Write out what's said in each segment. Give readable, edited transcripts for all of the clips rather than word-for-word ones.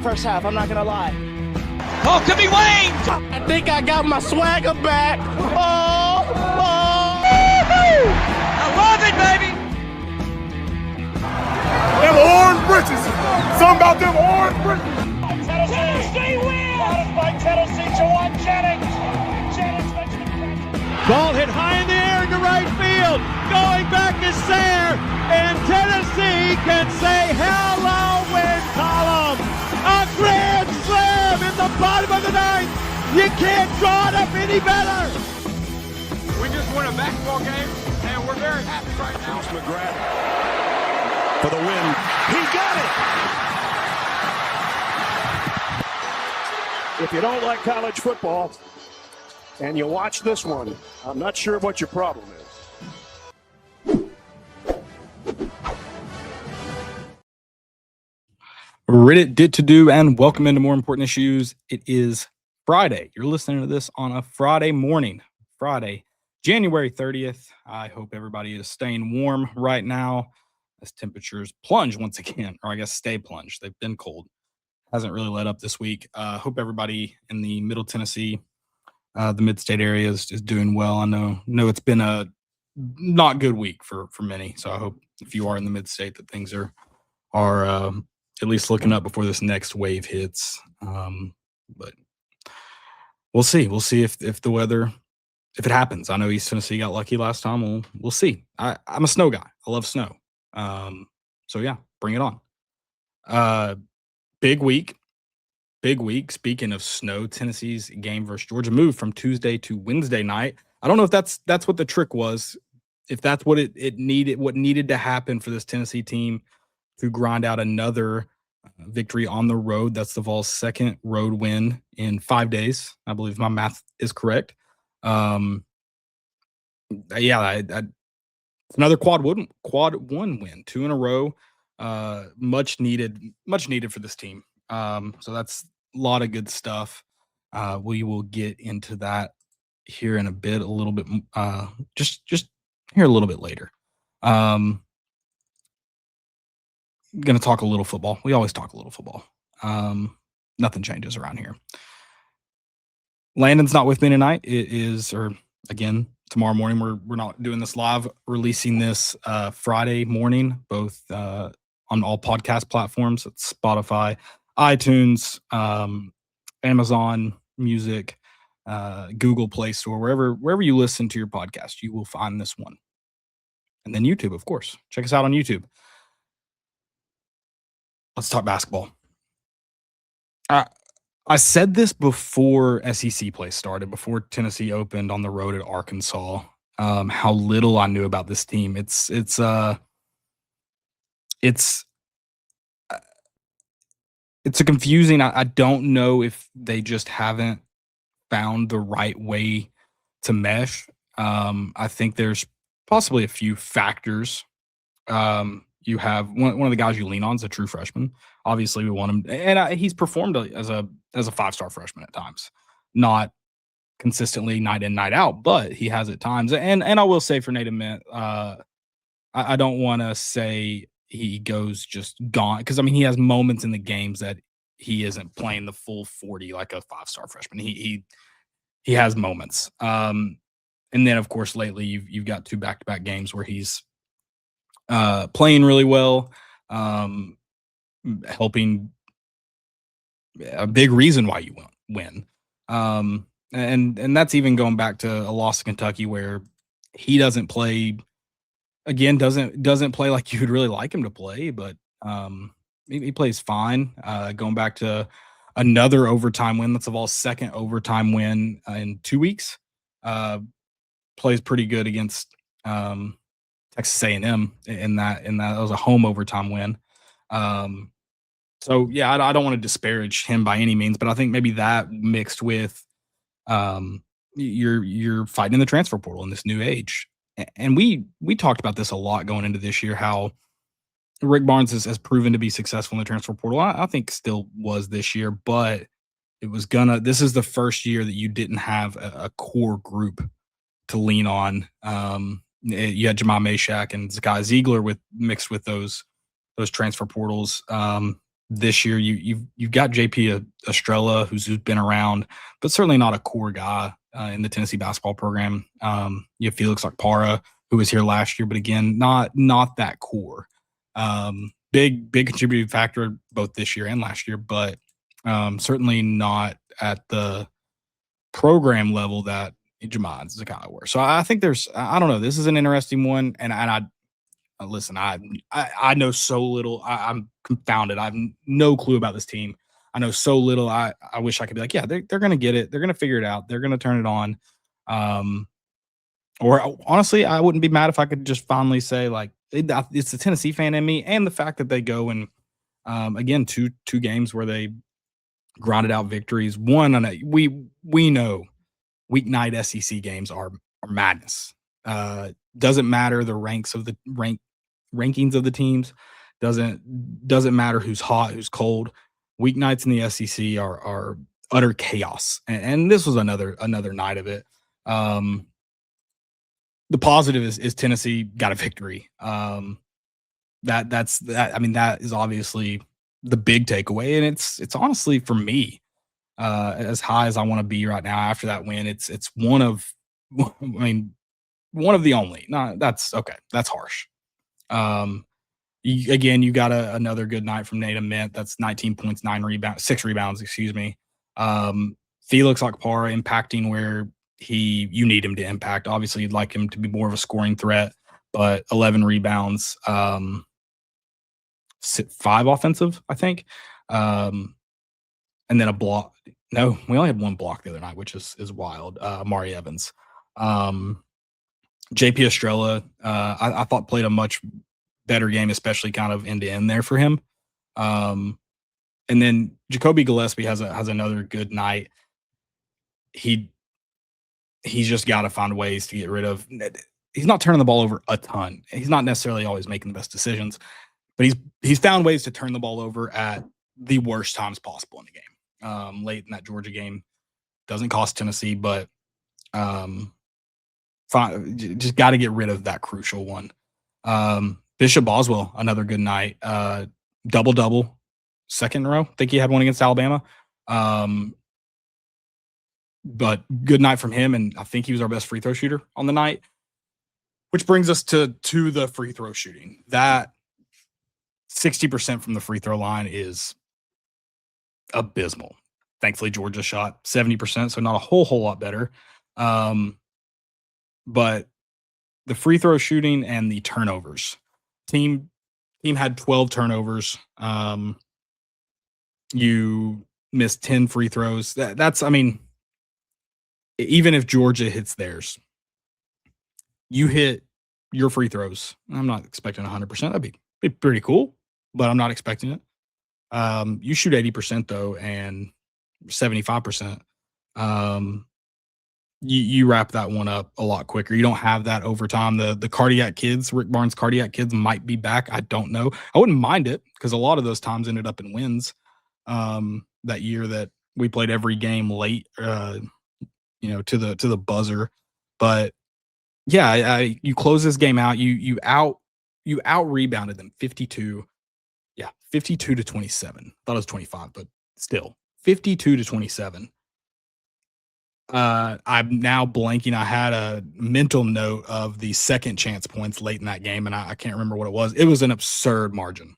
first half, I'm not going to lie. Oh, could be Wayne! I think I got my swagger back. Oh! I love it, baby! Them orange britches. Something about them orange britches. Tennessee wins! By Tennessee, Jawan Jennings. Jennings makes the catch. Ball hit high in the air into right field. Going back is Sayre. And Tennessee can say hello, win column. A grand slam in the bottom of the ninth. You can't draw it up any better. We just won a basketball game, and we're very happy right now. McGrath for the win. He got it. If you don't like college football and you watch this one, I'm not sure what your problem is. Reddit did to do, and welcome into More Important Issues. It is Friday. You're listening to this on a Friday morning, Friday, January 30th. I hope everybody is staying warm right now as temperatures plunge once again, or I guess stay plunged. They've been cold. Hasn't really let up this week. Hope everybody in the Middle Tennessee, the mid-state area is doing well. I know it's been a not good week for many, so I hope if you are in the mid-state that things are at least looking up before this next wave hits. But we'll see. We'll see if the weather, if it happens. I know East Tennessee got lucky last time. We'll see. I'm a snow guy. I love snow. So yeah, bring it on. Big week. Speaking of snow, Tennessee's game versus Georgia moved from Tuesday to Wednesday night. I don't know if that's what the trick was. If that's what it needed, what needed to happen for this Tennessee team to grind out another victory on the road. That's the Vols' second road win in 5 days. I believe my math is correct. It's another quad one win, 2 in a row. Much needed for this team. So that's a lot of good stuff. We will get into that here in a bit, a little bit, just here a little bit later. Going to talk a little football. We always talk a little football. Nothing changes around here. Landon's not with me tonight. It is, or again, tomorrow morning. We're not doing this live, releasing this Friday morning, both on all podcast platforms. It's Spotify, iTunes, Amazon Music, Google Play Store, wherever you listen to your podcast, you will find this one. And then YouTube, of course. Check us out on YouTube. Let's talk basketball. I said this before SEC play started, before Tennessee opened on the road at Arkansas, how little I knew about this team. It's a confusing. I don't know if they just haven't found the right way to mesh. I think there's possibly a few factors. You have one of the guys you lean on is a true freshman. Obviously, we want him, and he's performed as a 5-star freshman at times, not consistently night in, night out, but he has at times. And I will say for Nate Ament, I don't want to say he goes just gone, because I mean he has moments in the games that he isn't playing the full 40 like a 5-star freshman. He has moments, and then of course lately you've got 2 back-to-back games where he's playing really well, helping a big reason why you win. And that's even going back to a loss to Kentucky where he doesn't play like you would really like him to play, but he plays fine. Going back to another overtime win, that's the Vols' second overtime win in 2 weeks. Plays pretty good against Texas A&M in that was a home overtime win. So yeah, I don't want to disparage him by any means, but I think maybe that mixed with you're fighting in the transfer portal in this new age. And we talked about this a lot going into this year, how Rick Barnes has proven to be successful in the transfer portal. I think still was this year, but this is the first year that you didn't have a core group to lean on. You had Jamal Mashak and Zakai Ziegler mixed with those transfer portals. this year. You've got JP Estrella, who's been around, but certainly not a core guy in the Tennessee basketball program. You have Felix Okpara, who was here last year, but again, not that core. Big contributing factor both this year and last year, but certainly not at the program level that Jamad Zakai were. So I think I don't know. This is an interesting one, and I listen. I know so little. I'm confounded. I have no clue about this team. I know so little. I wish I could be like, yeah, they're going to get it. They're going to figure it out. They're going to turn it on. Or honestly, I wouldn't be mad if I could just finally say like it's the Tennessee fan in me, and the fact that they go and again two games where they grinded out victories. One on we know weeknight SEC games are madness. Doesn't matter the rankings of the teams. Doesn't matter who's hot, who's cold. Weeknights in the SEC are utter chaos, and this was another night of it. The positive is Tennessee got a victory. That's that. I mean, that is obviously the big takeaway, and it's honestly for me as high as I want to be right now after that win. It's one of, I mean, one of the only. No, that's okay. That's harsh. You got another good night from Nate Mint. That's 19 points, 6 rebounds. Excuse me. Felix Okpara impacting where you need him to impact. Obviously, you'd like him to be more of a scoring threat, but 11 rebounds, 5 offensive, I think. And then a block. No, we only had 1 block the other night, which is wild. Amari Evans. JP Estrella, I thought played a much better game, especially kind of end to end there for him. And then Jacoby Gillespie has another good night. He's just got to find ways to get rid of. He's not turning the ball over a ton. He's not necessarily always making the best decisions, but he's found ways to turn the ball over at the worst times possible in the game. Late in that Georgia game, doesn't cost Tennessee, but just got to get rid of that crucial one. Bishop Boswell, another good night. Double, second in a row. I think he had one against Alabama. But good night from him, and I think he was our best free throw shooter on the night. Which brings us to the free throw shooting. That 60% from the free throw line is abysmal. Thankfully, Georgia shot 70%, so not a whole lot better. But the free throw shooting and the turnovers. Team had 12 turnovers. You missed 10 free throws. That's, I mean, even if Georgia hits theirs, you hit your free throws. I'm not expecting 100%. That'd be pretty cool, but I'm not expecting it. You shoot 80% though, and 75%. You wrap that one up a lot quicker. You don't have that overtime. The cardiac kids, Rick Barnes' cardiac kids might be back. I don't know. I wouldn't mind it because a lot of those times ended up in wins. That year that we played every game late, to the buzzer. But yeah, you close this game out. You out rebounded them 52. Yeah, 52 to 27. Thought it was 25, but still 52 to 27. I'm now blanking. I had a mental note of the second chance points late in that game, and I can't remember what it was. It was an absurd margin.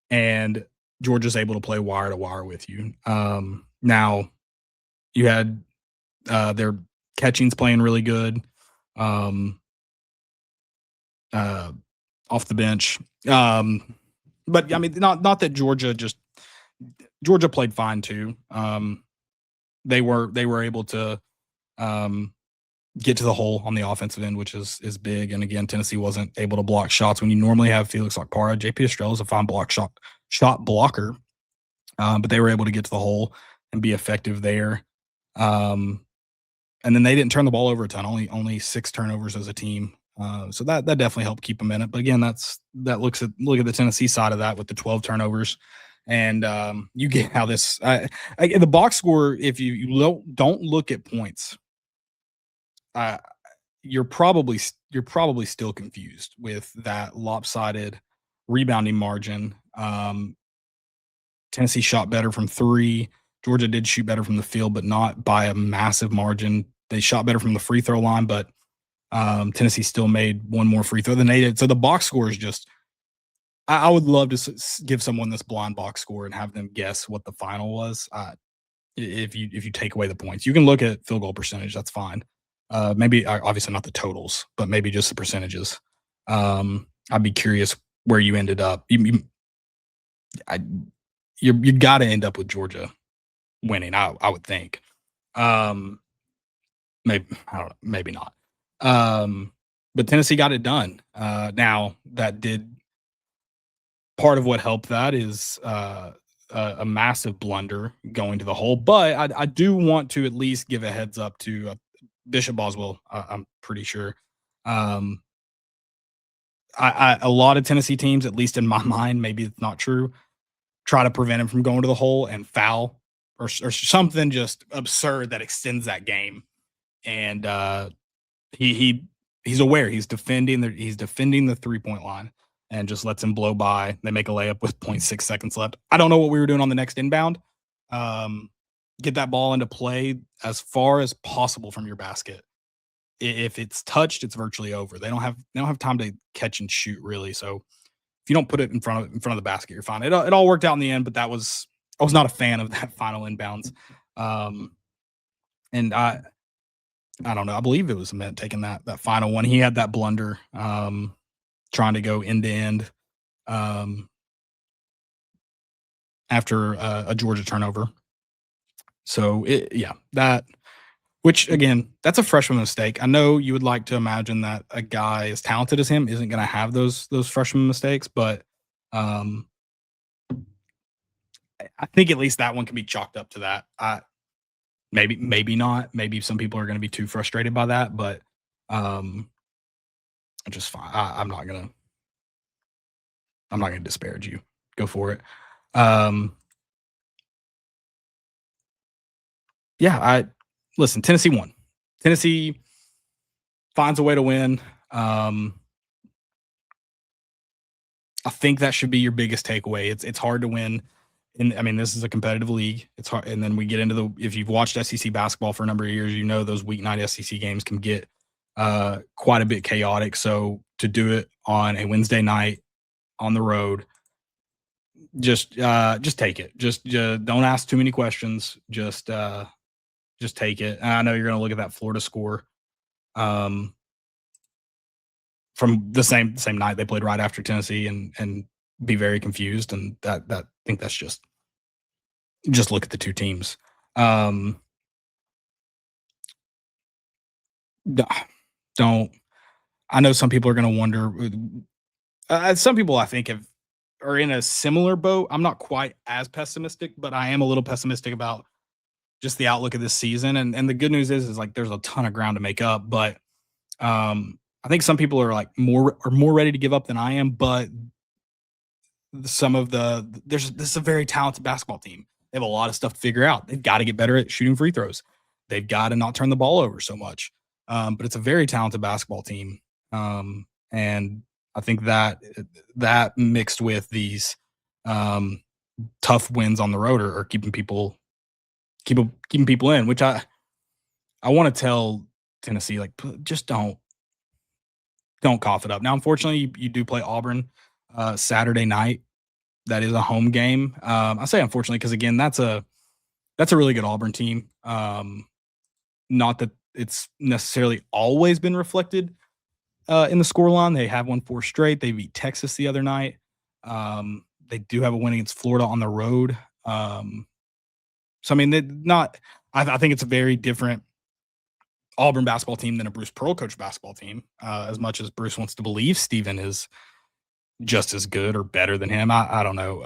And Georgia's able to play wire to wire with you. Now you had their catching's playing really good. Off the bench. But I mean, not that Georgia played fine too. They were able to get to the hole on the offensive end, which is big. And again, Tennessee wasn't able to block shots when you normally have Felix Okpara. JP Estrella is a fine shot blocker, but they were able to get to the hole and be effective there. And then they didn't turn the ball over a ton. Only 6 turnovers as a team. So that definitely helped keep them in it. But again, look at the Tennessee side of that with the 12 turnovers. And you get how this the box score, if you don't look at points, you're probably still confused with that lopsided rebounding margin. Tennessee shot better from 3. Georgia did shoot better from the field, but not by a massive margin. They shot better from the free throw line, but Tennessee still made one more free throw than they did. So the box score is just – I would love to give someone this blind box score and have them guess what the final was. If you take away the points, you can look at field goal percentage. That's fine. Maybe obviously not the totals, but maybe just the percentages. I'd be curious where you ended up. You got to end up with Georgia winning. I would think. Maybe I don't know. Maybe not. But Tennessee got it done. Now that did part of what helped that is a massive blunder going to the hole. But I do want to at least give a heads up to Bishop Boswell. I'm pretty sure. A lot of Tennessee teams, at least in my mind, maybe it's not true, try to prevent him from going to the hole and foul or something just absurd that extends that game. And he's aware he's defending the 3-point line and just lets him blow by. They make a layup with 0.6 seconds left. I don't know what we were doing on the next inbound. Get that ball into play as far as possible from your basket. If it's touched, it's virtually over. They don't have time to catch and shoot really. So if you don't put it in front of the basket, you're fine. It all worked out in the end, but I was not a fan of that final inbounds. And I don't know. I believe it was Mint taking that final one. He had that blunder, trying to go end to end after a Georgia turnover. So which again, that's a freshman mistake. I know you would like to imagine that a guy as talented as him isn't going to have those freshman mistakes, but I think at least that one can be chalked up to that. Maybe not. Maybe some people are going to be too frustrated by that, but just fine. I'm not gonna disparage you. Go for it. Listen, Tennessee won. Tennessee finds a way to win. I think that should be your biggest takeaway. It's hard to win. This is a competitive league. It's hard. And then we get into if you've watched SEC basketball for a number of years, you know those weeknight SEC games can get quite a bit chaotic. So to do it on a Wednesday night on the road, just take it. Just don't ask too many questions. Just take it. And I know you're going to look at that Florida score from the same night they played right after Tennessee and be very confused. And that I think that's just look at the two teams. Don't. I know some people are going to wonder. Some people I think are in a similar boat. I'm not quite as pessimistic, but I am a little pessimistic about just the outlook of this season. And the good news is like there's a ton of ground to make up. But I think some people are like more ready to give up than I am. But this is a very talented basketball team. They have a lot of stuff to figure out. They've got to get better at shooting free throws. They've got to not turn the ball over so much. But it's a very talented basketball team. And I think that mixed with these tough wins on the road are keeping people in, which I want to tell Tennessee, like, just don't cough it up. Now, unfortunately, you do play Auburn Saturday night. That is a home game. I say unfortunately because again, that's a really good Auburn team. Not that it's necessarily always been reflected in the scoreline. They have won 4 straight. They beat Texas the other night. They do have a win against Florida on the road. So I think it's a very different Auburn basketball team than a Bruce Pearl coach basketball team. As much as Bruce wants to believe Steven is just as good or better than him, I don't know.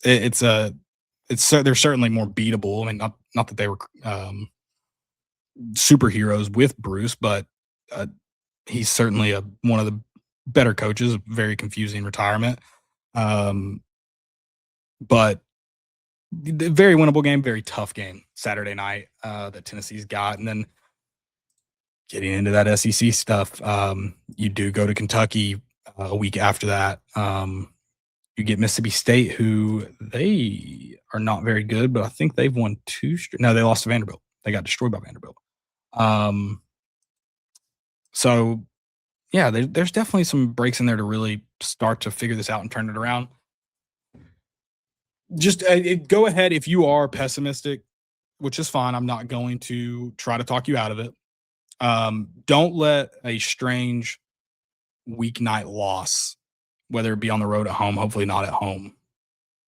They're certainly more beatable. I mean, not that they were superheroes with Bruce, but he's certainly one of the better coaches. Very confusing retirement, but very winnable game, very tough game Saturday night that Tennessee's got. And then getting into that SEC stuff, you do go to Kentucky a week after that. You get Mississippi State, who they are not very good, but I think they've won 2 straight. No, they lost to Vanderbilt. They got destroyed by Vanderbilt. So yeah, there's definitely some breaks in there to really start to figure this out and turn it around. Just go ahead if you are pessimistic, which is fine. I'm not going to try to talk you out of it. Don't let a strange weeknight loss, whether it be on the road, at home, hopefully not at home,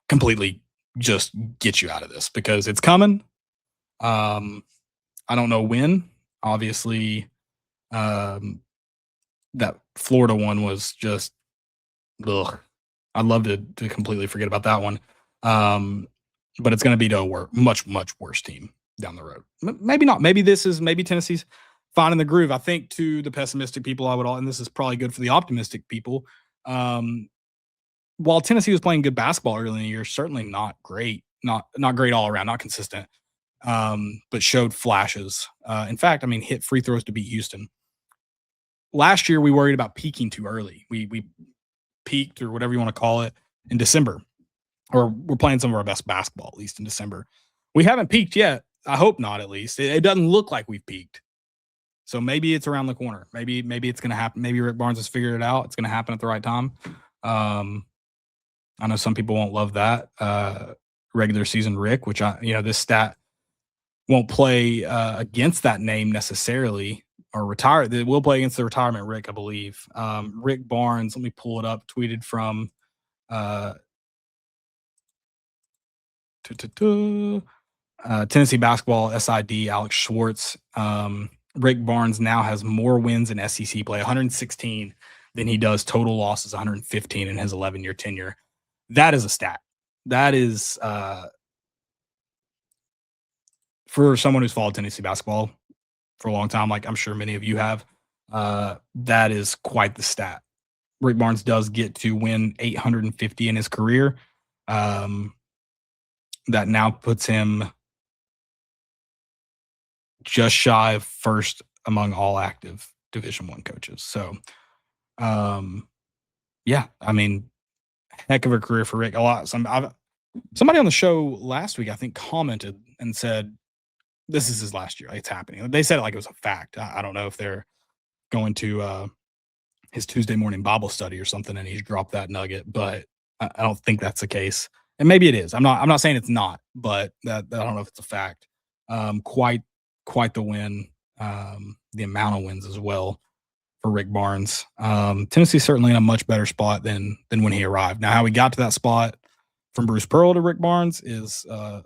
completely just get you out of this, because it's coming. I don't know when. Obviously, that Florida one was just, ugh. I'd love to completely forget about that one. But it's going to be to a much worse team down the road. Maybe not. Maybe Tennessee's finding the groove. I think to the pessimistic people, and this is probably good for the optimistic people. While Tennessee was playing good basketball early in the year, certainly not great, not great all around, not consistent, but showed flashes. In fact, hit free throws to beat Houston. Last year, we worried about peaking too early. We peaked, or whatever you want to call it, in December, or we're playing some of our best basketball, at least in December. We haven't peaked yet. I hope not, at least. It doesn't look like we've peaked. So maybe it's around the corner. Maybe it's going to happen. Maybe Rick Barnes has figured it out. It's going to happen at the right time. I know some people won't love that. Regular season Rick, which this stat won't play against that name necessarily, or retire. They will play against the retirement Rick, I believe. Rick Barnes, let me pull it up, tweeted from Tennessee basketball SID Alex Schwartz. Rick Barnes now has more wins in SEC play, 116, than he does total losses, 115 in his 11-year tenure. That is a stat. That is for someone who's followed Tennessee basketball for a long time, like I'm sure many of you have, that is quite the stat. Rick Barnes does get to win 850 in his career. That now puts him just shy of first among all active Division I coaches. So, heck of a career for Rick. Somebody on the show last week, I think, commented and said, this is his last year. It's happening. They said it like it was a fact. I don't know if they're going to his Tuesday morning Bible study or something, and he's dropped that nugget, but I don't think that's the case. And maybe it is. I'm not saying it's not, but I don't know if it's a fact. Quite the win. The amount of wins as well for Rick Barnes. Tennessee's certainly in a much better spot than when he arrived. Now, how we got to that spot from Bruce Pearl to Rick Barnes is a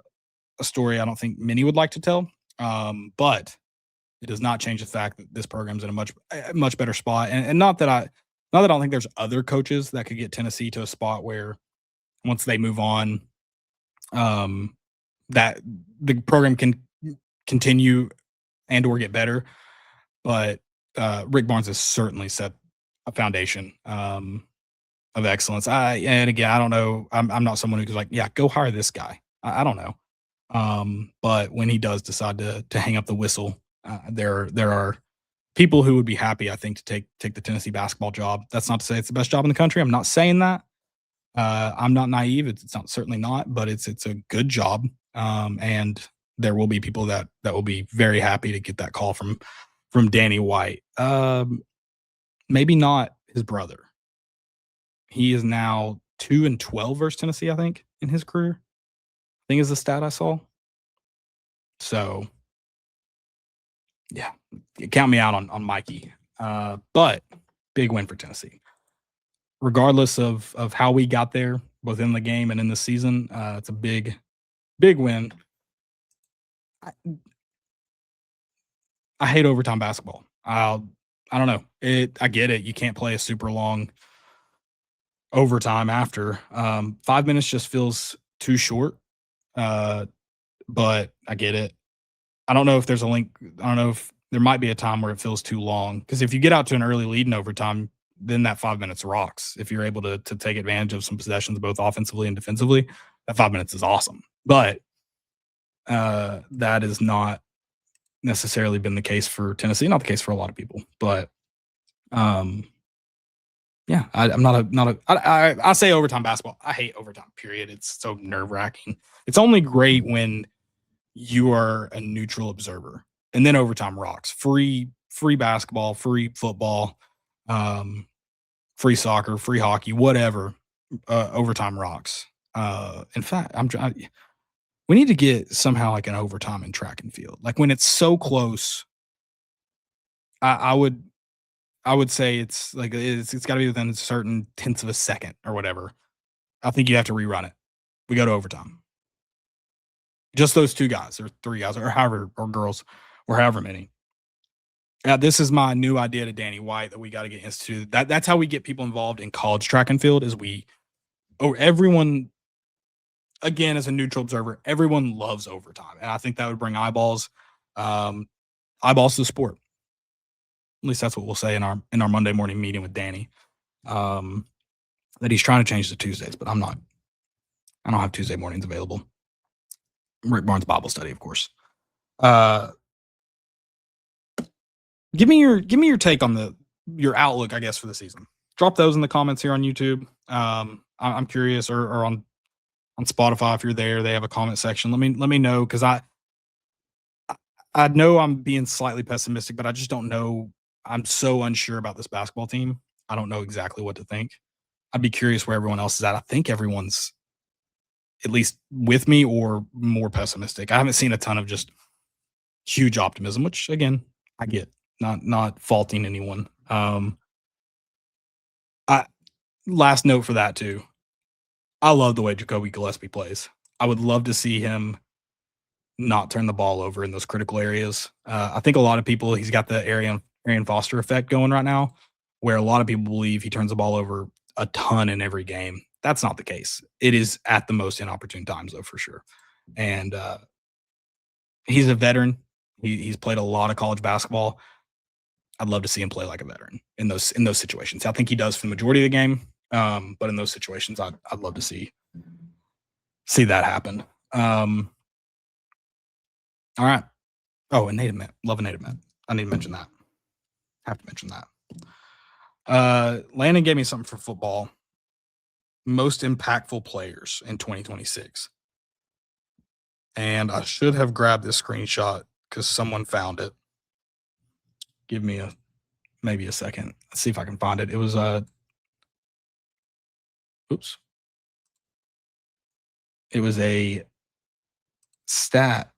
story I don't think many would like to tell. But it does not change the fact that this program's in a much better spot. And not that I don't think there's other coaches that could get Tennessee to a spot where once they move on, that the program can continue and or get better. But Rick Barnes has certainly set a foundation of excellence. And again, I don't know. I'm not someone who's like, yeah, go hire this guy. I don't know. But when he does decide to hang up the whistle, there are people who would be happy, I think, to take the Tennessee basketball job. That's not to say it's the best job in the country. I'm not saying that. I'm not naive. It's not, certainly not, but it's a good job. And there will be people that will be very happy to get that call from Danny White. Maybe not his brother. He is now 2-12 versus Tennessee, I think, in his career. I think is the stat I saw. So, yeah, count me out on Mikey. But big win for Tennessee. Regardless of how we got there, both in the game and in the season, it's a big win. I hate overtime basketball. I don't know. I get it. You can't play a super long overtime after. 5 minutes just feels too short. But I get it. I don't know if there's a link. I don't know if there might be a time where it feels too long. Because if you get out to an early lead in overtime, then that 5 minutes rocks. If you're able to take advantage of some possessions, both offensively and defensively, that 5 minutes is awesome. But that has not necessarily been the case for Tennessee. Not the case for a lot of people. But Yeah, I'm not a. I say overtime basketball. I hate overtime. Period. It's so nerve-wracking. It's only great when you are a neutral observer, and then overtime rocks. Free basketball, free football, free soccer, free hockey, whatever. Overtime rocks. In fact, we need to get somehow like an overtime in track and field. Like when it's so close, I would say it's like it's got to be within certain tenths of a second or whatever. I think you have to rerun it. We go to overtime. Just those two guys or three guys or however or girls or however many. Yeah, this is my new idea to Danny White that we got to get instituted. That's how we get people involved in college track and field. Is everyone again as a neutral observer, everyone loves overtime, and I think that would bring eyeballs to the sport. At least that's what we'll say in our Monday morning meeting with Danny. That he's trying to change to Tuesdays, but I'm not. I don't have Tuesday mornings available. Rick Barnes Bible study, of course. Give me your take on your outlook, I guess, for the season. Drop those in the comments here on YouTube. I'm curious, or on Spotify if you're there, they have a comment section. Let me know, because I know I'm being slightly pessimistic, but I just don't know. I'm so unsure about this basketball team. I don't know exactly what to think. I'd be curious where everyone else is at. I think everyone's at least with me or more pessimistic. I haven't seen a ton of just huge optimism, which again, I get. Not faulting anyone. Last note for that too. I love the way Jacoby Gillespie plays. I would love to see him not turn the ball over in those critical areas. I think a lot of people, he's got the Arian Foster effect going right now, where a lot of people believe he turns the ball over a ton in every game. That's not the case. It is at the most inopportune times, though, for sure. And he's a veteran. He's played a lot of college basketball. I'd love to see him play like a veteran in those situations. I think he does for the majority of the game, but in those situations, I'd love to see that happen. All right. Oh, and native Met. Love a native Met. I need to mention that. Have to mention that. Landon gave me something for football. Most impactful players in 2026. And I should have grabbed this screenshot because someone found it. Give me maybe a second. Let's see if I can find it. It was It was a stat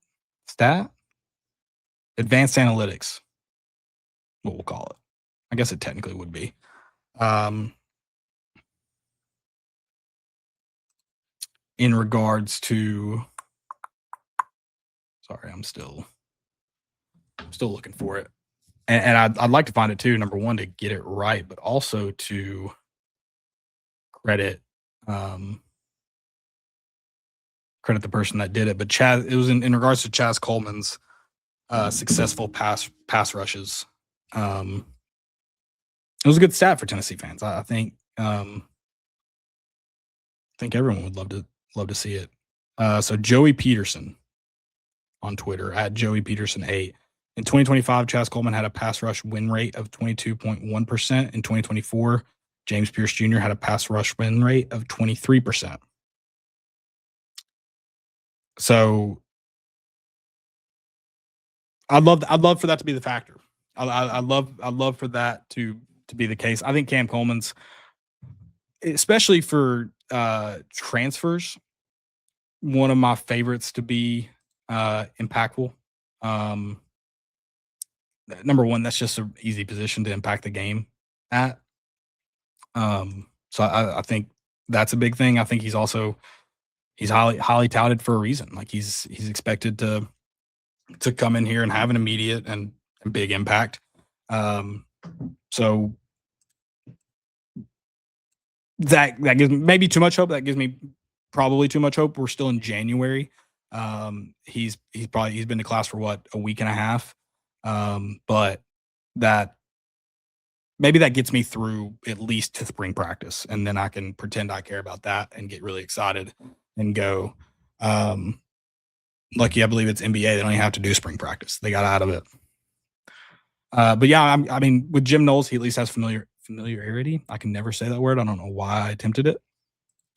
advanced analytics. What we'll call it. I guess it technically would be. In regards to, sorry, I'm still looking for it. And I'd like to find it too, number one, to get it right, but also to credit the person that did it. But Chaz, it was in regards to Chaz Coleman's successful pass rushes. It was a good stat for Tennessee fans. I think everyone would love to see it. So Joey Peterson on Twitter at Joey Peterson 8. In 2025, Chaz Coleman had a pass rush win rate of 22.1%. In 2024, James Pierce Jr. had a pass rush win rate of 23%. So I'd love for that to be the factor. I'd love for that to be the case. I think Cam Coleman's, especially for transfers, one of my favorites to be impactful. Number one, that's just an easy position to impact the game at. So I think that's a big thing. I think he's highly touted for a reason. Like he's expected to come in here and have an immediate and big impact. So that gives me maybe too much hope. That gives me probably too much hope. We're still in January. He's been to class for what, a week and a half. But that maybe that gets me through at least to spring practice, and then I can pretend I care about that and get really excited and go. Lucky, I believe it's NBA. They don't even have to do spring practice. They got out of it. But yeah, I mean, with Jim Knowles, he at least has familiarity. I can never say that word. I don't know why I attempted it.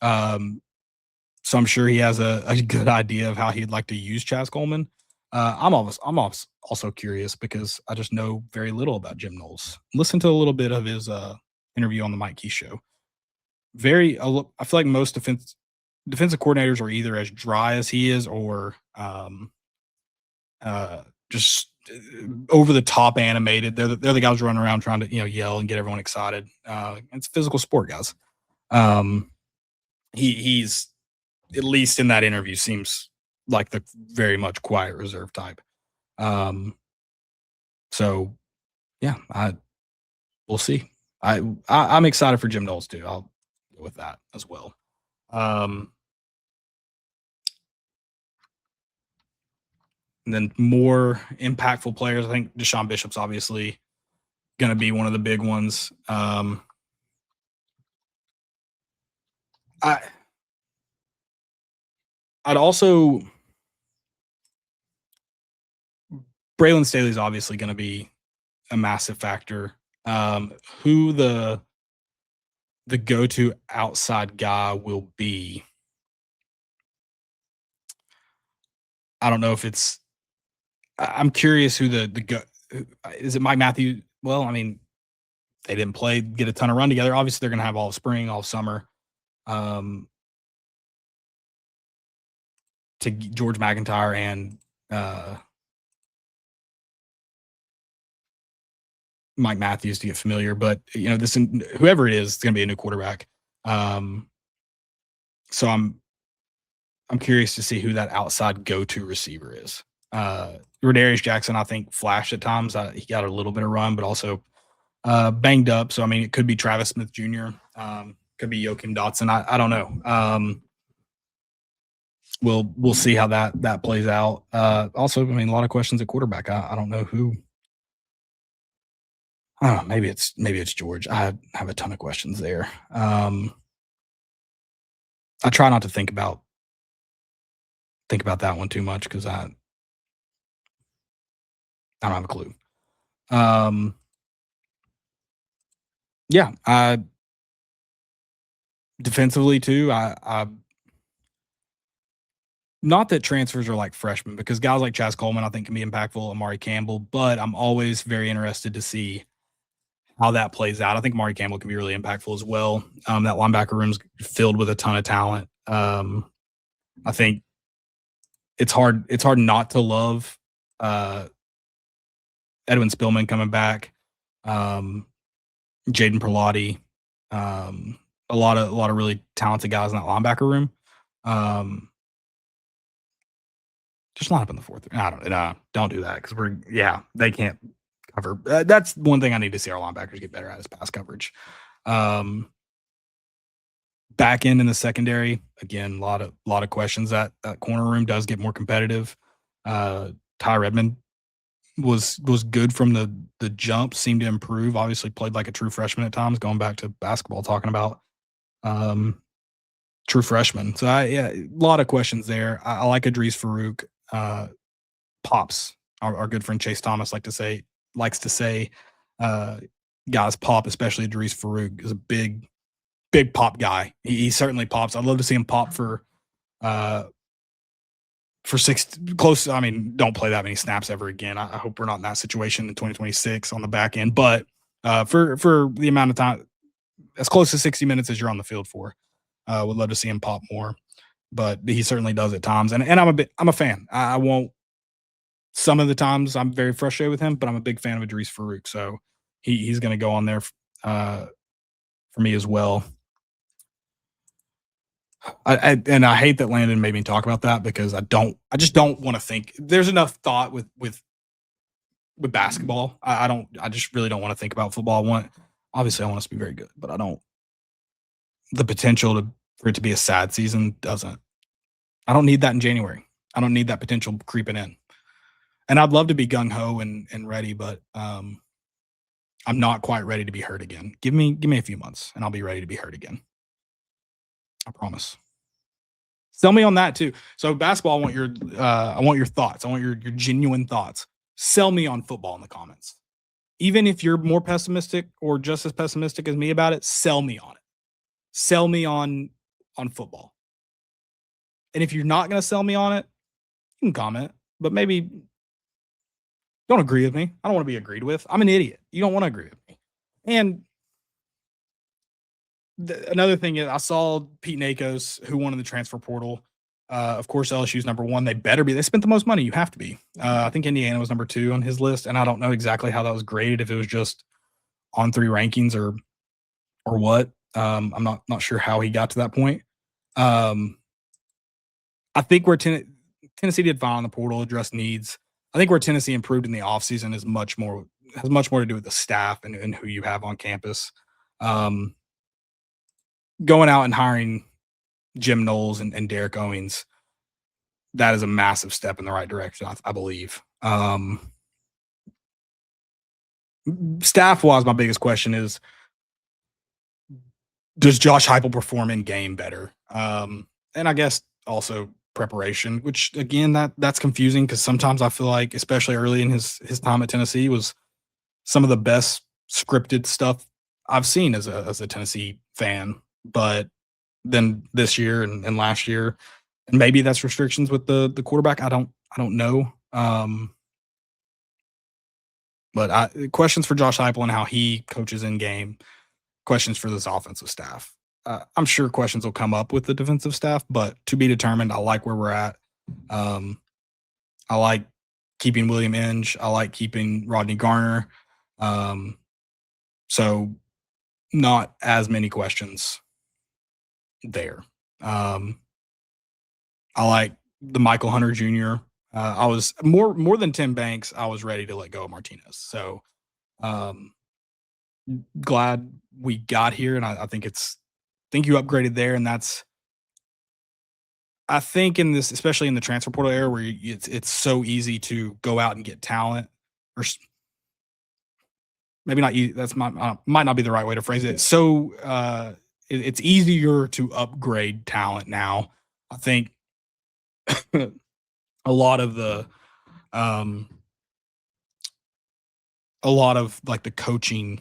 So I'm sure he has a good idea of how he'd like to use Chaz Coleman. I'm also curious because I just know very little about Jim Knowles. Listen to a little bit of his interview on the Mike Key show. I feel like most defensive coordinators are either as dry as he is or just over the top animated. They're the guys running around trying to yell and get everyone excited. It's a physical sport, guys. He's at least in that interview seems like the very much quiet, reserved type. So yeah, we'll see. I'm excited for Jim Knowles too. I'll go with that as well. And then more impactful players. I think Deshaun Bishop's obviously going to be one of the big ones. I'd also Braylon Staley's obviously going to be a massive factor. Who the go-to outside guy will be, I don't know if it's. I'm curious who is it Mike Matthews? Well, I mean, they didn't get a ton of run together. Obviously, they're going to have all of spring, all of summer. To George McIntyre and Mike Matthews to get familiar, but whoever it is going to be a new quarterback. So I'm curious to see who that outside go-to receiver is. Rodarius Jackson, I think, flashed at times. He got a little bit of run, but also banged up. So, I mean, it could be Travis Smith Jr., could be Joakim Dotson. I don't know. We'll see how that plays out. Also, I mean, a lot of questions at quarterback. I don't know who. I don't know. Maybe it's George. I have a ton of questions there. I try not to think about that one too much because I don't have a clue. Yeah, defensively too. I not that transfers are like freshmen because guys like Chaz Coleman I think can be impactful, Amari Campbell, but I'm always very interested to see how that plays out. I think Amari Campbell can be really impactful as well. That linebacker room's filled with a ton of talent. I think it's hard not to love Edwin Spillman coming back, Jaden Perlotti, a lot of really talented guys in that linebacker room. Just line up in the fourth. Don't do that because they can't cover. That's one thing I need to see our linebackers get better at is pass coverage. Back end in the secondary, again, a lot of questions. That corner room does get more competitive. Ty Redmond was good from the jump, seemed to improve. Obviously played like a true freshman at times, going back to basketball, talking about true freshman. So a lot of questions there. I like Idris Farouk. Pops, our good friend Chase Thomas likes to say guys pop, especially Idris Farouk is a big pop guy. He certainly pops. I'd love to see him pop for six close. I mean, don't play that many snaps ever again. I hope we're not in that situation in 2026 on the back end, but for the amount of time, as close to 60 minutes as you're on the field for, would love to see him pop more, but he certainly does at times. And I'm a fan. I won't, some of the times I'm very frustrated with him, but I'm a big fan of Idris Farouk. So he's going to go on there for me as well. I hate that Landon made me talk about that because I just don't want to think. There's enough thought with basketball. I just really don't want to think about football. Obviously I want us to be very good, but the potential for it to be a sad season I don't need that in January. I don't need that potential creeping in. And I'd love to be gung ho and ready, but I'm not quite ready to be hurt again. Give me a few months and I'll be ready to be hurt again. I promise. Sell me on that too. So basketball, I want your thoughts. I want your genuine thoughts. Sell me on football in the comments. even if you're more pessimistic or just as pessimistic as me about it, sell me on it. Sell me on football. And if you're not going to sell me on it, you can comment, but maybe don't agree with me. I don't want to be agreed with. I'm an idiot. You don't want to agree with me. And another thing is, I saw Pete Nakos, who won in the transfer portal. Of course, LSU's number one. They better be. They spent the most money. You have to be. I think Indiana was number 2 on his list, and I don't know exactly how that was graded. If it was just on 3 rankings or what. I'm not sure how he got to that point. I think where Tennessee did fine on the portal, addressed needs. I think where Tennessee improved in the offseason has much more to do with the staff and who you have on campus. Going out and hiring Jim Knowles and Derek Owens, that is a massive step in the right direction, I believe. Staff-wise, my biggest question is, does Josh Heupel perform in game better? And I guess also preparation, which again, that's confusing because sometimes I feel like, especially early in his time at Tennessee, was some of the best scripted stuff I've seen as a Tennessee fan. But then this year and last year, and maybe that's restrictions with the quarterback. I don't know. But questions for Josh Heupel and how he coaches in game. Questions for this offensive staff. I'm sure questions will come up with the defensive staff, but to be determined. I like where we're at. I like keeping William Inge. I like keeping Rodney Garner. So not as many questions there. I like the Michael Hunter Jr. I was more than Tim Banks. I was ready to let go of Martinez. So glad we got here, and I think you upgraded there, and that's, I think in this, especially in the transfer portal era where it's so easy to go out and get talent, or maybe not. That's might not be the right way to phrase it. So it's easier to upgrade talent now. I think a lot of like the coaching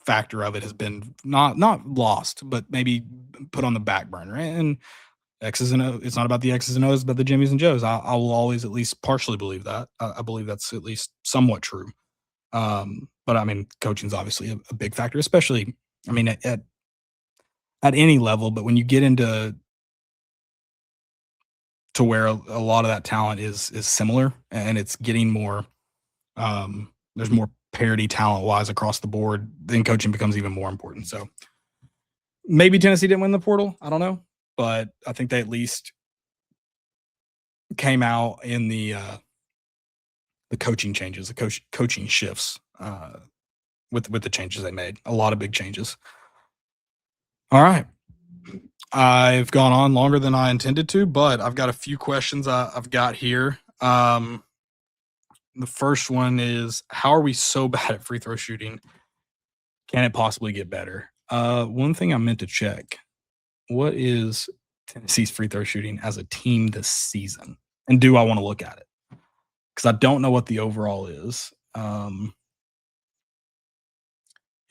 factor of it has been not lost, but maybe put on the back burner. And X's and O's, it's not about the X's and O's, it's about the Jimmys and Joes. I will always at least partially believe that. I believe that's at least somewhat true. But I mean, coaching's obviously a big factor, especially, I mean, at any level. But when you get into where a lot of that talent is similar, and it's getting more, there's more parity talent wise across the board, then coaching becomes even more important. So maybe Tennessee didn't win the portal. I don't know, but I think they at least came out in the coaching changes, the coaching shifts with the changes they made. A lot of big changes. All right. I've gone on longer than I intended to, but I've got a few questions I've got here. The first one is, how are we so bad at free throw shooting? Can it possibly get better? One thing I meant to check, what is Tennessee's free throw shooting as a team this season? And do I want to look at it? Because I don't know what the overall is.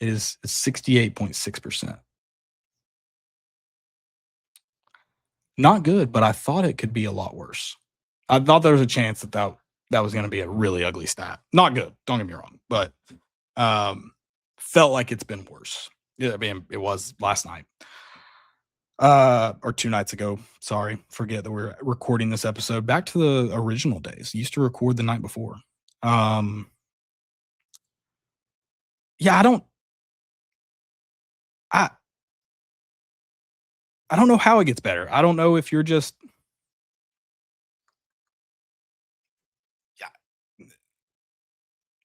It is 68.6%. Not good, but I thought it could be a lot worse. I thought there was a chance that was going to be a really ugly stat. Not good, don't get me wrong, but felt like it's been worse. Yeah, I mean, it was last night. Or 2 nights ago. Sorry, forget that we're recording this episode. Back to the original days. Used to record the night before. Yeah, I don't know how it gets better. I don't know if you're just, yeah,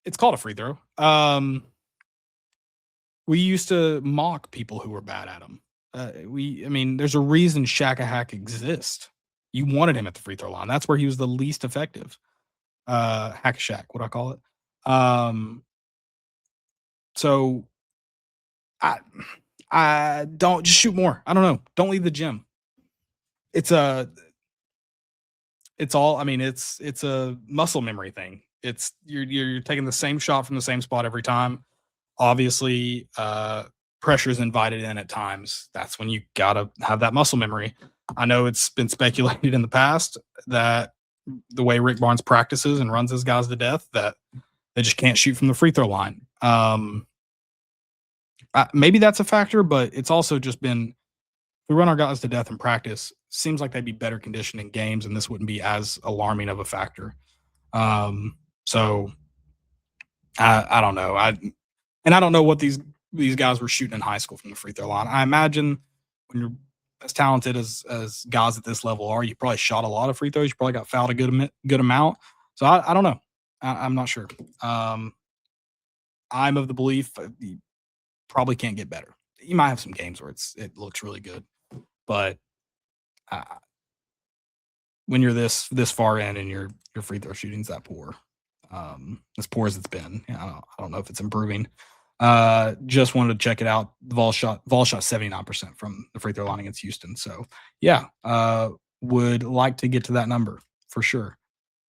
it's called a free throw. We used to mock people who were bad at them. I mean, there's a reason Shaq-a-Hack exists. You wanted him at the free throw line. That's where he was the least effective. Hack-a-Shack, what I call it. So I don't, just shoot more. I don't know. Don't leave the gym. It's a muscle memory thing. It's you're taking the same shot from the same spot every time. Obviously, pressure is invited in at times. That's when you gotta have that muscle memory. I know it's been speculated in the past that the way Rick Barnes practices and runs his guys to death, that they just can't shoot from the free throw line. Maybe that's a factor, but it's also just been, we run our guys to death in practice. Seems like they'd be better conditioned in games, and this wouldn't be as alarming of a factor. So I don't know. I don't know what these guys were shooting in high school from the free throw line. I imagine when you're as talented as guys at this level are, you probably shot a lot of free throws. You probably got fouled a good amount. So I don't know. I'm not sure. I'm of the belief you probably can't get better. You might have some games where it looks really good, but when you're this far in and your free throw shooting's that poor, as poor as it's been, I don't know if it's improving. Just wanted to check it out. The Vols shot 79% from the free throw line against Houston. So yeah, would like to get to that number for sure.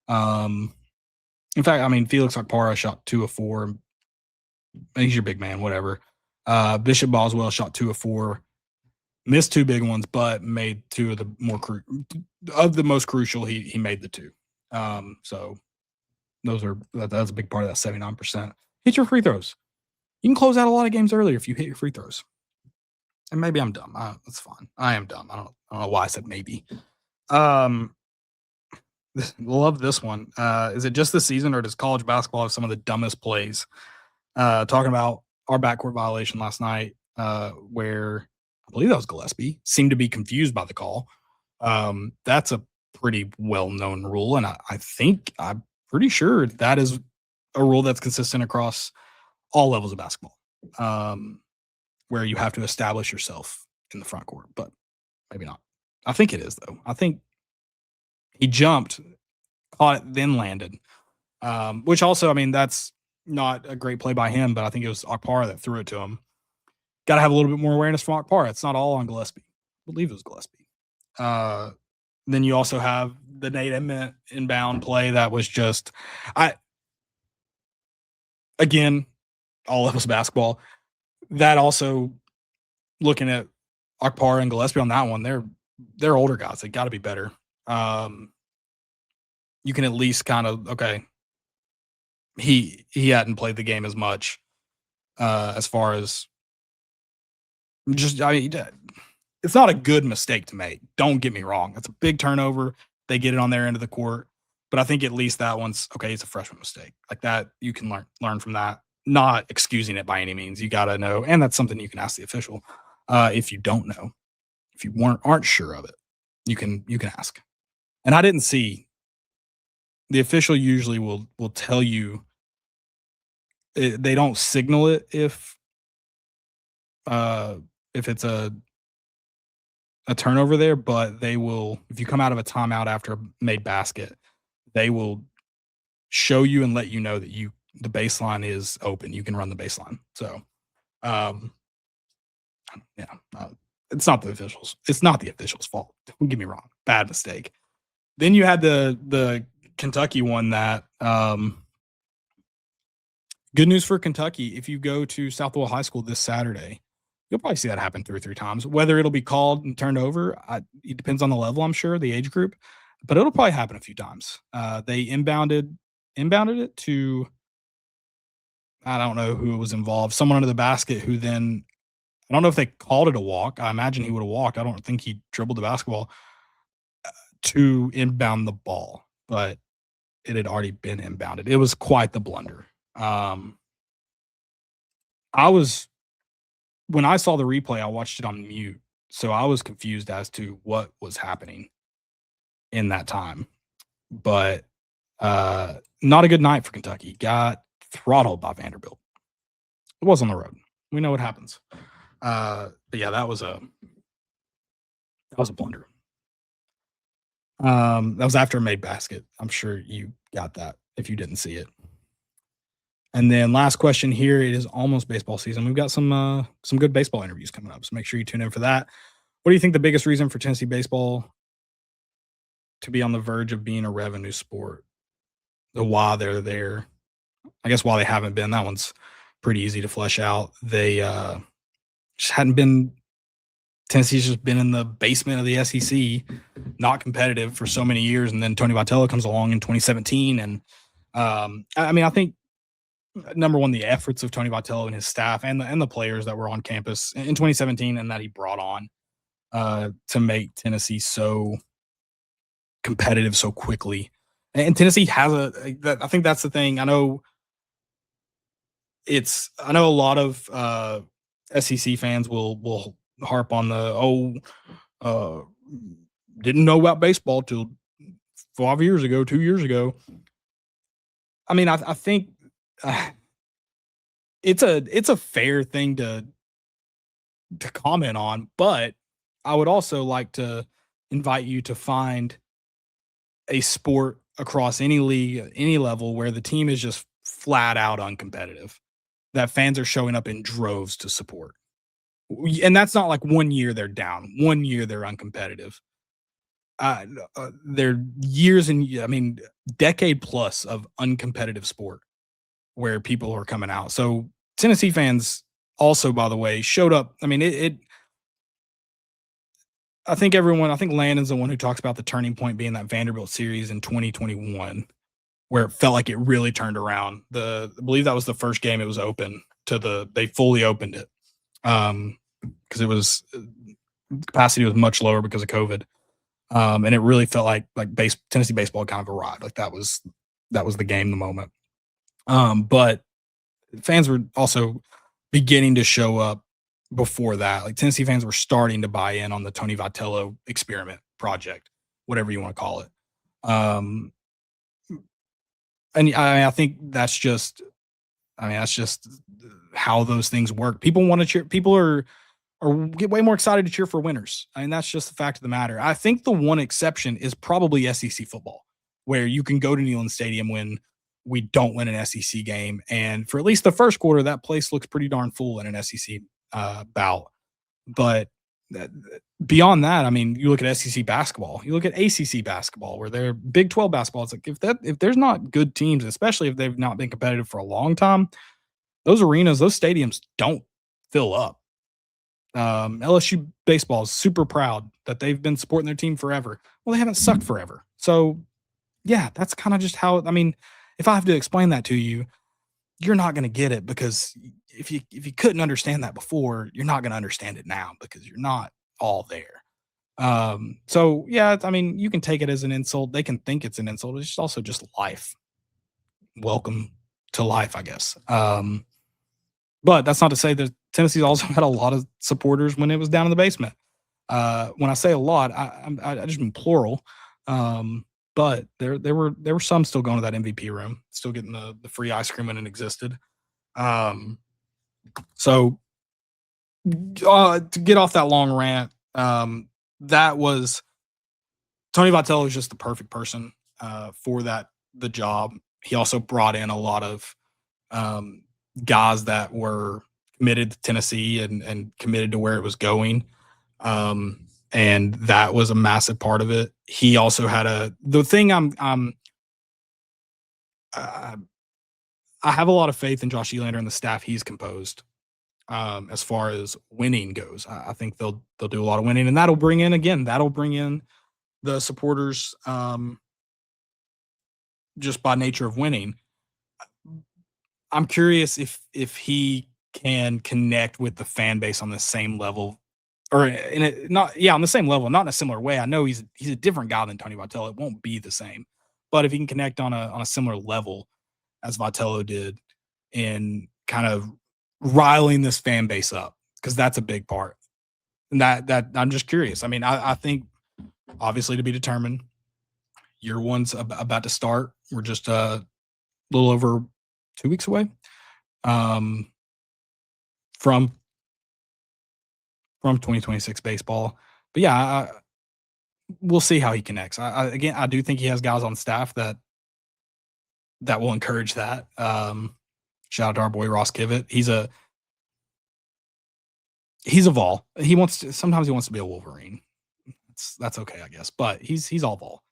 In fact, I mean, Felix Akpara shot 2 of 4. He's your big man, whatever. Bishop Boswell shot 2 of 4, missed 2 big ones, but made 2 of the most crucial. He made the 2. So that's a big part of that 79%. Hit your free throws. You can close out a lot of games earlier if you hit your free throws. And maybe I'm dumb. That's fine. I am dumb. I don't know why I said maybe. Love this one. Is it just this season, or does college basketball have some of the dumbest plays? Talking about our backcourt violation last night, where I believe that was Gillespie, seemed to be confused by the call. That's a pretty well-known rule, and I'm pretty sure that is a rule that's consistent across all levels of basketball, where you have to establish yourself in the front court, but maybe not. I think it is, though. I think he jumped, caught it, then landed, which also, I mean, that's not a great play by him, but I think it was Akpara that threw it to him. Got to have a little bit more awareness from Akpara. It's not all on Gillespie. I believe it was Gillespie. Then you also have the Nate Emmett inbound play that was just, again, all levels of basketball. That also, looking at Akpara and Gillespie on that one, they're older guys. They got to be better. You can at least kind of, okay, he hadn't played the game as much, as far as just, I mean, it's not a good mistake to make. Don't get me wrong. It's a big turnover. They get it on their end of the court. But I think at least that one's, okay, it's a freshman mistake. Like that, you can learn from that. Not excusing it by any means. You got to know. And that's something you can ask the official. If you don't know, if you aren't sure of it, you can ask. And I didn't see, the official usually will tell you, they don't signal it if it's a turnover there, but they will, if you come out of a timeout after a made basket, they will show you and let you know that the baseline is open. You can run the baseline. So, it's not the officials. It's not the officials' fault. Don't get me wrong. Bad mistake. Then you had the Kentucky one that, good news for Kentucky. If you go to Southwell High School this Saturday, you'll probably see that happen 2 or 3 times. Whether it'll be called and turned over, it depends on the level, I'm sure, the age group. But it'll probably happen a few times. They inbounded it to, I don't know who was involved, someone under the basket who then, I don't know if they called it a walk. I imagine he would have walked. I don't think he dribbled the basketball to inbound the ball, but it had already been inbounded. It was quite the blunder. When I saw the replay, I watched it on mute, so I was confused as to what was happening in that time. But not a good night for Kentucky. Got throttled by Vanderbilt. It was on the road. We know what happens. But yeah, that was a blunder. That was after a made basket. I'm sure you got that if you didn't see it. And then last question here. It is almost baseball season. We've got some good baseball interviews coming up, so make sure you tune in for that. What do you think the biggest reason for Tennessee baseball to be on the verge of being a revenue sport? why they're there. I guess why they haven't been. That one's pretty easy to flesh out. They just hadn't been. Tennessee's just been in the basement of the SEC, not competitive for so many years, and then Tony Vitello comes along in 2017, and I think number one, the efforts of Tony Vitello and his staff and the players that were on campus in 2017 and that he brought on to make Tennessee so competitive so quickly. And Tennessee has I think that's the thing. I know a lot of SEC fans will harp on didn't know about baseball till 2 years ago. I mean, I think it's a fair thing to comment on, but I would also like to invite you to find a sport across any league, any level where the team is just flat out uncompetitive, that fans are showing up in droves to support. And that's not like 1 year they're down, 1 year they're uncompetitive. They're years and decade plus of uncompetitive sport where people are coming out. So Tennessee fans also, by the way, showed up. I mean, I think Landon's the one who talks about the turning point being that Vanderbilt series in 2021, where it felt like it really turned around. I believe that was the first game it was open they fully opened it. Because it was capacity was much lower because of COVID. And it really felt like Tennessee baseball kind of arrived. Like that was the game, the moment. But fans were also beginning to show up before that. Like Tennessee fans were starting to buy in on the Tony Vitello experiment project, whatever you want to call it. And I think that's just how those things work. People want to cheer. People are get way more excited to cheer for winners. I mean, that's just the fact of the matter. I think the one exception is probably SEC football, where you can go to Neyland Stadium when we don't win an SEC game. And for at least the first quarter, that place looks pretty darn full in an SEC bout. But beyond that, I mean, you look at SEC basketball, you look at ACC basketball, where they're Big 12 basketball. It's like if there's not good teams, especially if they've not been competitive for a long time, those arenas, those stadiums don't fill up. LSU baseball is super proud that they've been supporting their team forever. Well, they haven't sucked forever. So, yeah, that's kind of just how. I mean, if I have to explain that to you, you're not going to get it, because if you couldn't understand that before, you're not going to understand it now because you're not all there. So yeah, I mean, you can take it as an insult. They can think it's an insult. It's also just life. Welcome to life, I guess. But that's not to say that Tennessee's also had a lot of supporters when it was down in the basement. When I say a lot, I just mean plural. But there were some still going to that MVP room, still getting the free ice cream when it existed. So to get off that long rant, that was Tony Vitello is just the perfect person for the job. He also brought in a lot of guys that were committed to Tennessee and committed to where it was going. And that was a massive part of it. He also had the thing I have a lot of faith in Josh Elander and the staff he's composed. As far as winning goes, I think they'll do a lot of winning, and that'll bring in the supporters, just by nature of winning. I'm curious if he can connect with the fan base on the same level, or on the same level, not in a similar way. I know he's a different guy than Tony Vitello. It won't be the same, but if he can connect on a similar level as Vitello did in kind of riling this fan base up, because that's a big part. And that I'm just curious. I mean, I think obviously to be determined. Year one's about to start. We're just a little over 2 weeks away from 2026 baseball. But yeah, we'll see how he connects. I do think he has guys on staff that will encourage that. Shout out to our boy Ross Kivett. He's a Vol. Sometimes he wants to be a Wolverine. That's okay, I guess. But he's all Vol.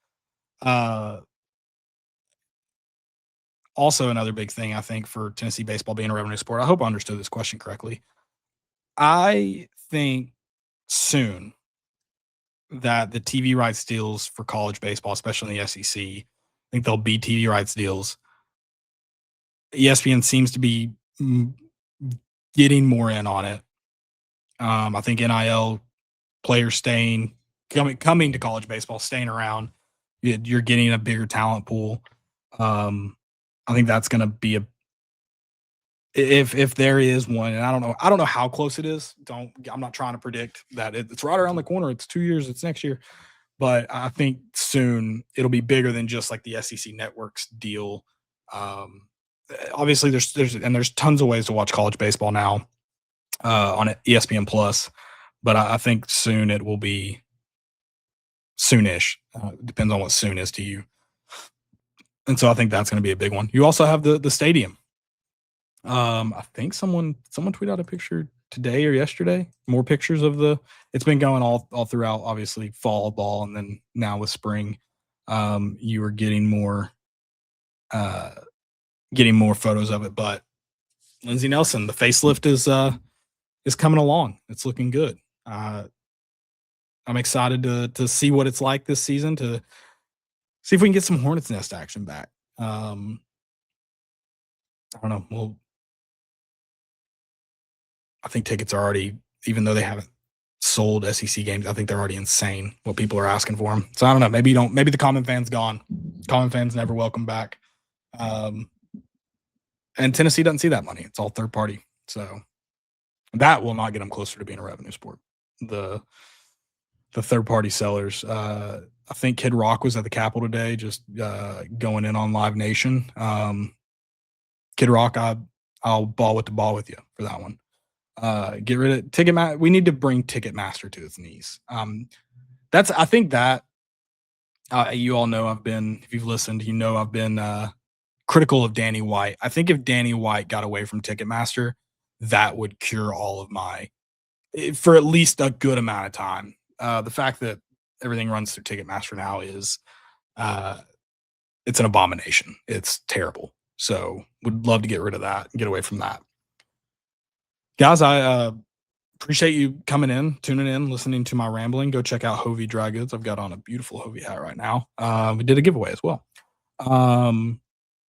also another big thing, I think, for Tennessee baseball being a revenue sport. I hope I understood this question correctly. I think soon that the TV rights deals for college baseball, especially in the SEC, I think there'll be TV rights deals. ESPN seems to be getting more in on it. I think NIL players coming to college baseball, staying around, you're getting a bigger talent pool. I think that's going to be if there is one, and I don't know how close it is. I'm not trying to predict that it's right around the corner. It's 2 years. It's next year, but I think soon it'll be bigger than just like the SEC networks deal. Obviously, there's tons of ways to watch college baseball now on ESPN Plus, but I think soon it will be soonish. Depends on what soon is to you. And so I think that's going to be a big one. You also have the stadium. I think someone tweeted out a picture today or yesterday. More pictures of it's been going all throughout, obviously fall ball, and then now with spring, you are getting more photos of it. But Lindsey Nelson, the facelift is coming along. It's looking good. I'm excited to see what it's like this season, to see if we can get some Hornets Nest action back. I don't know. Well, I think tickets are already, even though they haven't sold SEC games, I think they're already insane what people are asking for them. So I don't know. Maybe the common fan's gone. Common fans never welcome back. And Tennessee doesn't see that money. It's all third party. So that will not get them closer to being a revenue sport. The third party sellers. I think Kid Rock was at the Capitol today, just going in on Live Nation. Kid Rock, I'll ball with you for that one. Get rid of Ticketmaster. We need to bring Ticketmaster to its knees. I think that you all know if you've listened, I've been critical of Danny White. I think if Danny White got away from Ticketmaster, that would cure all of for at least a good amount of time. The fact that everything runs through Ticketmaster now is it's an abomination. It's terrible. So would love to get rid of that and get away from that. Guys, I appreciate you coming in, tuning in, listening to my rambling. Go check out Hovey Dry Goods. I've got on a beautiful Hovey hat right now. We did a giveaway as well.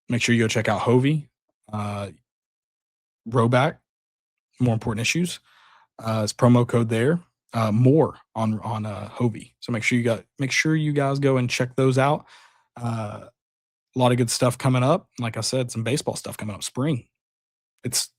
Make sure you go check out Hovey. Rowback, More Important Issues. It's promo code there. More on Hovey. So make sure you guys go and check those out. A lot of good stuff coming up. Like I said, some baseball stuff coming up. Spring. It's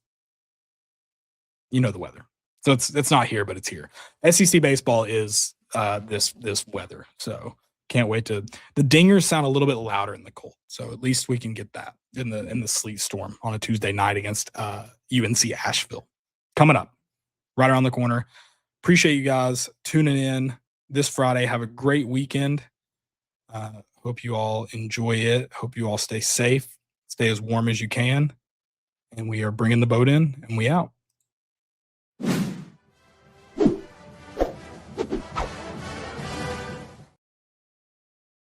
the weather. So it's not here, but it's here. SEC baseball is this weather. So can't wait the dingers sound a little bit louder in the cold. So at least we can get that in the sleet storm on a Tuesday night against UNC Asheville. Coming up right around the corner. Appreciate you guys tuning in this Friday. Have a great weekend. Hope you all enjoy it. Hope you all stay safe. Stay as warm as you can. And we are bringing the boat in, and we out.